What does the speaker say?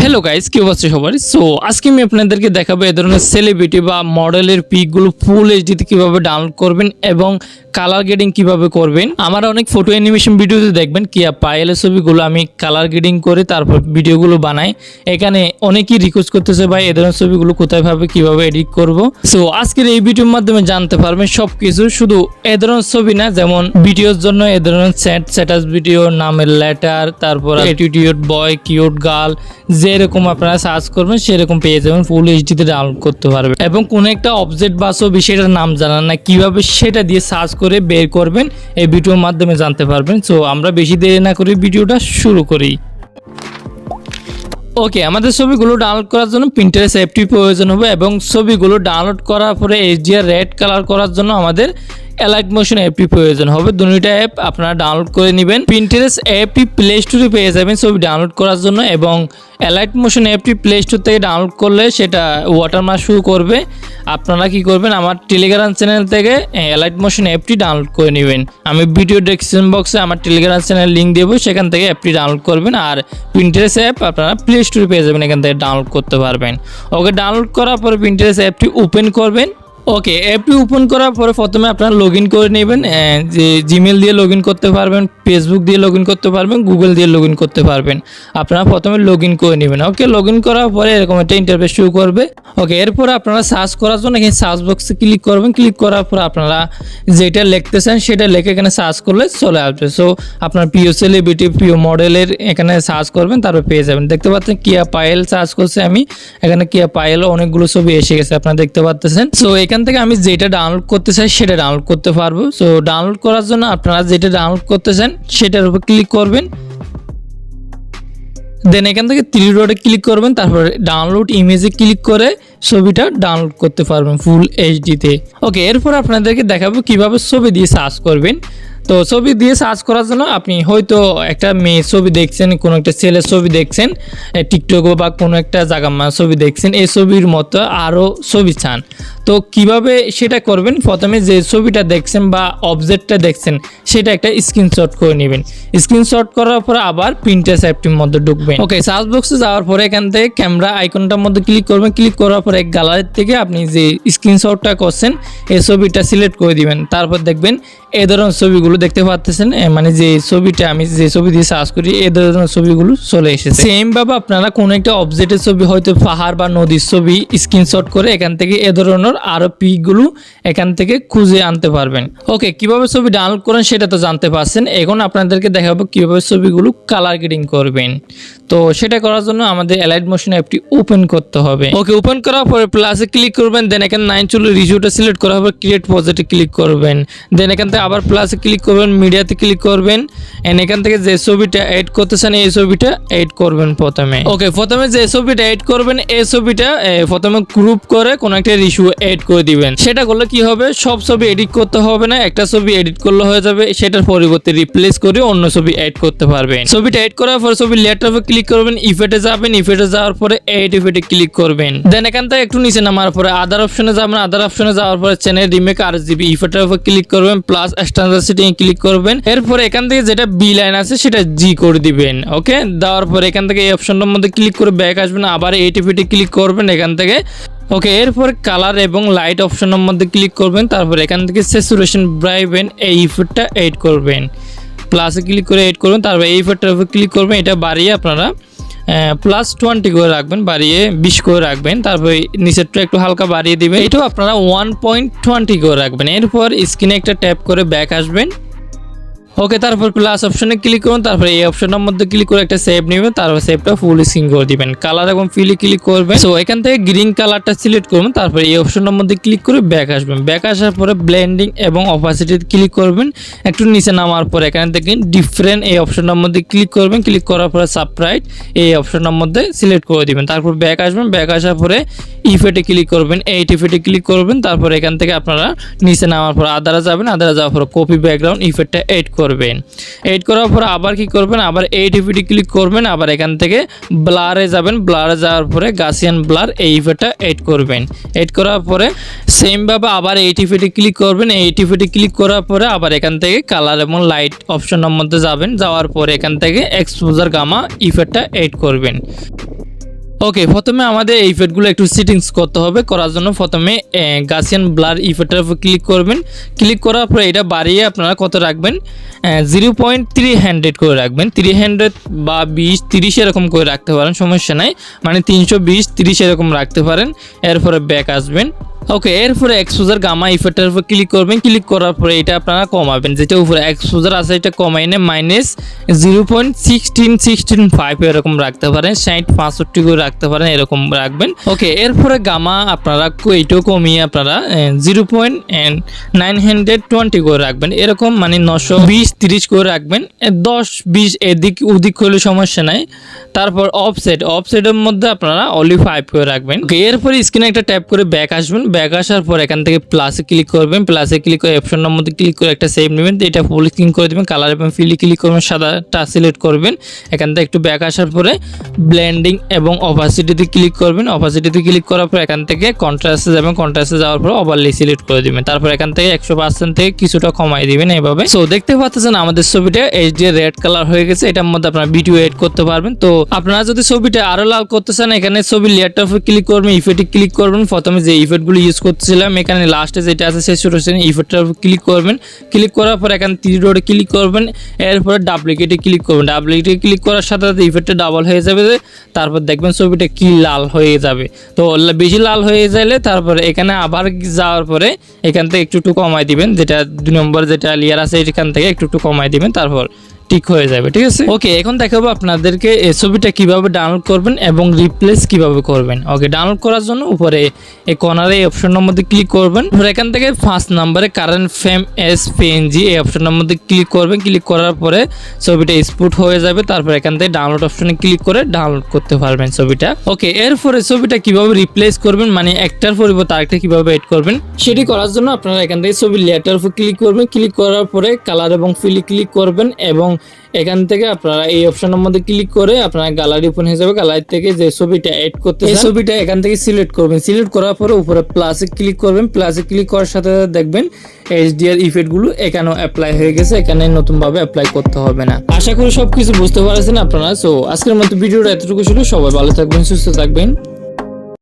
Hello guys, কি অবস্থা সবার? সো আজকে আমি আপনাদেরকে দেখাবো এই ধরনের সেলিব্রিটি বা মডেলের পিকগুলো ফুল এইচডিতে কিভাবে ডাউনলোড করবেন এবং কালার গ্রেডিং কিভাবে করবেন। আমার অনেক ফটো অ্যানিমেশন ভিডিওতে দেখবেন কি পাইলের ছবিগুলো আমি কালার গ্রেডিং করে তারপর ভিডিওগুলো বানাই। এখানে অনেকেই রিকোয়েস্ট করতেছে ভাই এই ধরনের ছবিগুলো কোথায় ভাবে কিভাবে এডিট করব। সো আজকের এই ভিডিওর মাধ্যমে জানতে পারবেন সবকিছু, শুধু এই ধরনের ছবি না, যেমন ভিডিওর জন্য এই ধরনের স্ট্যাটাস ভিডিও, নামের লেটার, তারপর অ্যাটিটিউড বয়, কিউট গার্ল, যেরকম আপনারা সার্চ করবেন সেরকম পেয়ে যাবেন, ফুল এইচডিতে ডাউনলোড করতে পারবেন। এবং কোনো একটা অবজেক্ট বা ছবি সেটার নাম জানান না, কিভাবে সেটা দিয়ে সার্চ করে বের করবেন এই ভিডিওর মাধ্যমে জানতে পারবেন। সো আমরা বেশি দেরি না করে ভিডিওটা শুরু করি। ওকে, আমাদের ছবিগুলো ডাউনলোড করার জন্য পিন্টারেস্ট অ্যাপটি প্রয়োজন হবে এবং ছবিগুলো ডাউনলোড করার পরে এইচডিআর রেড কালার করার জন্য আমাদের অ্যালাইট মোশন অ্যাপটি প্রয়োজন হবে। দুটো অ্যাপ আপনারা ডাউনলোড করে নেবেন। পিন্টারেস্ট অ্যাপটি প্লে স্টোরে পেয়ে যাবেন ছবি ডাউনলোড করার জন্য, এবং অ্যালাইট মোশন অ্যাপটি প্লে স্টোর থেকে ডাউনলোড করলে সেটা ওয়াটারমার্ক শুরু করবে। আপনারা কি করবেন, আমার টেলিগ্রাম চ্যানেল থেকে অ্যালাইট মোশন অ্যাপটি ডাউনলোড করে নেবেন। আমি ভিডিও ডেসক্রিপশন বক্সে আমার টেলিগ্রাম চ্যানেল লিঙ্ক দেবো, সেখান থেকে অ্যাপটি ডাউনলোড করবেন। আর পিন্টারেস্ট অ্যাপ আপনারা প্লে স্টোরে পেয়ে যাবেন, এখান থেকে ডাউনলোড করতে পারবেন। ওকে, ডাউনলোড করার পরে পিন্টারেস্ট অ্যাপটি ওপেন করবেন। ওকে, অ্যাপটি ওপেন করার পরে প্রথমে আপনারা লগ ইন করে নেবেন। যে জিমেল দিয়ে লগ ইন করতে পারবেন, ফেসবুক দিয়ে লগ ইন করতে পারবেন, গুগল দিয়ে লগ ইন করতে পারবেন। আপনারা প্রথমে লগ ইন করে নেবেন। ওকে, লগ ইন করার পরে এরকম একটা ইন্টারফেস শুরু করবে। ওকে, এরপরে আপনারা সার্চ করার জন্য এখানে সার্চ বক্সে ক্লিক করবেন। ক্লিক করার পর আপনারা যেটা লিখতেছেন সেটা লিখে এখানে সার্চ করলে চলে আসবে। সো আপনার প্রিয় সেলিব্রিটি, প্রিয় মডেলের এখানে সার্চ করবেন, তারপর পেয়ে যাবেন। দেখতে পাচ্ছেন কিয়া পায়েল সার্চ করছে আমি, এখানে কিয়া পায়েলও অনেকগুলো ছবি এসে গেছে, আপনারা দেখতে পাচ্ছেন। সো এখান থেকে আমি যেটা ডাউনলোড করতে চাই সেটা ডাউনলোড করতে পারবো। সো ডাউনলোড করার জন্য আপনারা যেটা ডাউনলোড করতে চান সেটার উপর ক্লিক করবেন। দেন এখান থেকে থ্রি ডটে ক্লিক করবেন, তারপর ডাউনলোড ইমেজে ক্লিক করে ছবিটা ডাউনলোড করতে পারবেন ফুল এইচডিতে। ওকে, এরপর আপনাদেরকে দেখাবো কিভাবে ছবি দিয়ে সার্চ করবেন। তো ছবি দিয়ে সার্চ করার জন্য আপনি হয়তো একটা মেয়ে ছবি দেখছেন, কোনো একটা ছেলের ছবি দেখছেন টিকটক বা কোনো একটা জায়গার ছবি দেখছেন, এই ছবির মতো আরও ছবি চান। তো কিভাবে সেটা করবেন, প্রথমে যে ছবিটা দেখছেন বা অবজেক্টটা দেখছেন সেটা একটা স্ক্রিনশট করে নেবেন। স্ক্রিনশট করার পরে আবার পিন্টারেস্ট অ্যাপটির মধ্যে ঢুকবেন। ওকে, সার্চ বক্সে যাওয়ার পরে এখান থেকে ক্যামেরা আইকনটার মধ্যে ক্লিক করবেন। ক্লিক করার পরে গ্যালারি থেকে আপনি যে স্ক্রিনশটটা করছেন এই ছবিটা সিলেক্ট করে দিবেন। তারপর দেখবেন এই ধরনের ছবিগুলো দেখতে পাচ্ছেন, মানে যে ছবিটা আমি যে ছবি দিয়ে সার্চ করি এই ধরনের ছবিগুলো চলে এসেছে। সেম ভাবে আপনারা কোনো একটা অবজেক্টের ছবি, হয়তো পাহাড় বা নদীর ছবি স্ক্রিনশট করে এখান থেকে এ ধরনের আরো পিকগুলো এখান থেকে খুঁজে আনতে পারবেন। ওকে, কিভাবে ছবি ডাউনলোড করেন সেটা তো জানতে পারছেন। এখন আপনাদেরকে দেখাবো কিভাবে ছবিগুলো কালার গ্রেডিং করবেন। তো সেটা করার জন্য আমাদের অ্যালাইট মোশন অ্যাপটি ওপেন করতে হবে। ওকে, ওপেন করার পরে প্লাসে ক্লিক করবেন। দেন এখানে 9 চুলো রিজিউটা সিলেক্ট করা হবে, ক্রিয়েট প্রজেক্টে ক্লিক করবেন। দেন এখান থেকে আবার প্লাসে ক্লিক করবেন, মিডিয়াতে ক্লিক করবেন। এন্ড এখান থেকে যে ছবিটা এড করতে চান এই ছবিটা এড করবেন প্রথমে। ওকে, প্রথমে যে ছবিটা এড করবেন এই ছবিটা প্রথমে গ্রুপ করে কোনো একটা রিস্যু এড করে দিবেন। সেটা করলে কি হবে, সব ছবি এডিট করতে হবে না, একটা ছবি এডিট করলে হয়ে যাবে। সেটার পরিবর্তে রিপ্লেস করে অন্য ছবি এড করতে পারবেন। ছবিটা এড করার পরে ছবি লেটারে ক্লিক করবেন, ইফেক্টে যাবেন, ইফেক্টে যাওয়ার পরে এড ইফেক্টে ক্লিক করবেন। দেন এখান থেকে একটু নিচে নামার পরে আদার অপশনে যাবেন, আদার অপশনে যাওয়ার পরে চ্যানেল রিমেক আরজিবি ইফেক্টের উপর ক্লিক করবেন, প্লাস স্ট্যান্ডার্ড সেটিং ক্লিক করবেন। এরপরে এখান থেকে যেটা বি লাইন আছে সেটা জি করে দিবেন। ওকে, দেওয়ার পরে এখান থেকে এই অপশনটার মধ্যে ক্লিক করে ব্যাক আসবেন, আবার এইট ইফেক্টে ক্লিক করবেন এখান থেকে। ওকে, এরপর কালার এবং লাইট অপশনের মধ্যে ক্লিক করবেন, তারপর এখান থেকে স্যাচুরেশন ব্রাইবেন এই ইফেক্টটা এড করবেন। প্লাসে ক্লিক করে এড করবেন, তারপর এই ইফেক্টটার উপর ক্লিক করবেন। এটা বাড়িয়ে আপনারা +20 করে রাখবেন, বাড়িয়ে 20 করে রাখবেন। তারপর নিচেরটা একটু হালকা বাড়িয়ে দিবেন, এটাও আপনারা 1.20 করে রাখবেন। এরপর স্ক্রিনে একটা ট্যাপ করে ব্যাক আসবেন। ওকে, তারপর প্লাস অপশনে ক্লিক করুন, তারপর এই অপশনের মধ্যে ক্লিক করে একটা সেভ নেবেন, তারপর সেভটা ফুল স্ক্রিন করে দিবেন। কালার এবং ফিলে ক্লিক করবেন। সো এখান থেকে গ্রিন কালারটা সিলেক্ট করবেন, তারপর এই অপশনের মধ্যে ক্লিক করে ব্যাক আসবেন। ব্যাক আসার পরে ব্লেন্ডিং এবং অপাসিটিতে ক্লিক করবেন। একটু নিচে নামার পরে এখানে দেখেন ডিফারেন্ট এই অপশনের মধ্যে ক্লিক করবেন। ক্লিক করার পরে সাবরাইট এই অপশনের মধ্যে সিলেক্ট করে দিবেন। তারপর ব্যাক আসবেন, ব্যাক আসার পরে ইফেক্টে ক্লিক করবেন, এইট ইফেক্টে ক্লিক করবেন। তারপর এখান থেকে আপনারা নিচে নামার পর আদারে যাবেন, আদারে যাওয়ার পর কপি ব্যাকগ্রাউন্ড ইফেক্টটা এড করবেন। এড করার পর আবার কি করবেন, আবার এইট ইফেক্টে ক্লিক করবেন, আবার এখান থেকে ব্লারে যাবেন, ব্লারে যাওয়ার পরে গাসিয়ান ব্লার এই ইফেক্টটা এড করবেন। এড করার পরে সেম ভাবে আবার এইট ইফেক্টে ক্লিক করবেন। এইট ইফেক্টে ক্লিক করার পরে আবার এখান থেকে কালার এবং লাইট অপশনের মধ্যে যাবেন, যাওয়ার পরে এখান থেকে এক্সপোজার গামা ইফেক্টটা এড করবেন। ওকে, প্রথমে আমাদের এই ইফেক্টগুলো একটু সেটিংস করতে হবে। করার জন্য প্রথমে গাসিয়ান ব্লার ইফেক্টের উপর ক্লিক করবেন। ক্লিক করার পরে এটা বাড়িয়ে আপনারা কত রাখবেন, 0.300 করে রাখবেন। 300 বা 20-30 এরকম করে রাখতে পারেন, সমস্যা নাই, মানে 320-30 এরকম রাখতে পারেন। এরপরে ব্যাক আসবেন। ওকে, এরপরে এক্সপোজার গামা ইফেক্টের উপর ক্লিক করবেন। ক্লিক করার পরে এটা আপনারা কমাবেন, যেটা উপরে এক্সপোজার আছে এটা কমাই এনে -0.16665 এরকম রাখতে পারেন, 60-65 করে রাখতে পারেন, এরকম রাখবেন। ওকে, এরপরে গামা আপনারা এইটাও কমিয়ে আপনারা 0.920 করে রাখবেন, এরকম মানে 920-30 করে রাখবেন। 10-20 এদিক ওদিক হলে সমস্যা নাই। তারপর অফসেটের মধ্যে আপনারা অনলি 5 করে রাখবেন। ওকে, এরপরে স্ক্রিনে একটা ট্যাপ করে ব্যাক আসবেন। ব্যাক আসার পর এখান থেকে প্লাসে ক্লিক করবেন। প্লাসে ক্লিক করে অপশনের মধ্যে ক্লিক করে একটা সেভ নেবেন, এটা ফুল স্ক্রিন করে দেবেন। কালার এবং ফিলে ক্লিক করবেন, সাদাটা সিলেক্ট করবেন। এখান থেকে একটু ব্যাক আসার পরে ব্লেন্ডিং এবং অপাসিটিতে ক্লিক করবেন। অপাসিটিতে ক্লিক করার পর এখান থেকে কন্ট্রাস্টে যাবেন। কন্ট্রাস্টে যাওয়ার পর ওভারলে সিলেক্ট করে দিবেন। তারপর এখান থেকে 100% থেকে কিছুটা কমাই দিবেন এইভাবে। সো দেখতে পাচ্ছেন আমাদের ছবিটা এইচডি রেড কালার হয়ে গেছে। এটার মধ্যে আপনারা ভিডিও এড করতে পারবেন। তো আপনারা যদি ছবিটা আরো লাল করতে চান, এখানে ছবি লেয়ারটার উপর ক্লিক করবেন, ইফেক্টে ক্লিক করবেন। প্রথমে যে ইফেক্টগুলো ইউজ করতেছিলাম এখানে লাস্টে যেটা আছে সেই ছোট ইফেক্টটার উপর ক্লিক করবেন। ক্লিক করার পর এখানে 3 ডটে ক্লিক করবেন। এরপরে ডাবলিকেটে ক্লিক করবেন। ডাবলিকেটে ক্লিক করার সাথে সাথে ইফেক্টটা ডাবল হয়ে যাবে। তারপর দেখবেন ছবিটা কি লাল হয়ে যাবে। তো বেশি লাল হয়ে গেলে তারপরে এখানে আবার যাওয়ার পরে এখান থেকে একটু কমাই দিবেন, যেটা 2 নম্বর যেটা লেয়ার আছে এখান থেকে একটু কমাই দিবেন, তারপর ঠিক হয়ে যাবে। ঠিক আছে। ওকে, এখন দেখাবো আপনাদেরকে এই ছবিটা কিভাবে ডাউনলোড করবেন এবং রিপ্লেস কিভাবে করবেন। ওকে, ডাউনলোড করার জন্য উপরে এই কর্নারে এই অপশনের মধ্যে ক্লিক করবেন। এখান থেকে 1st নম্বরে কারেন্ট ফ্রেম এস পিএনজি এই অপশনের মধ্যে ক্লিক করবেন। ক্লিক করার পরে ছবিটা এক্সপোর্ট হয়ে যাবে। তারপর এখান থেকে ডাউনলোড অপশনে ক্লিক করে ডাউনলোড করতে পারবেন ছবিটা। ওকে, এরপরে ছবিটা কিভাবে রিপ্লেস করবেন, মানে একটার পরিবর্তে আরেকটা কিভাবে এড করবেন, সেটি করার জন্য আপনারা এখান থেকে ছবির লেয়ারটার উপর ক্লিক করবেন। ক্লিক করার পরে কালার এবং ফিলে ক্লিক করবেন এবং এখান থেকে আপনারা এই অপশনের মধ্যে ক্লিক করে আপনারা গ্যালারি ওপেন হয়ে যাবে। গ্যালারি থেকে যে ছবিটা এড করতে এই ছবিটা এখান থেকে সিলেক্ট করবেন। সিলেক্ট করার পরে উপরে প্লাসে ক্লিক করবেন। প্লাসে ক্লিক করার সাথে দেখবেন এইচডিআর ইফেক্টগুলো এখানেও অ্যাপ্লাই হয়ে গেছে। এখানে নতুনভাবে অ্যাপ্লাই করতে হবে না। আশা করি সবকিছু বুঝতে পারছেন আপনারা। সো আজকের মতো ভিডিওটা এতটুকু ছিল। সবাই ভালো থাকবেন, সুস্থ থাকবেন।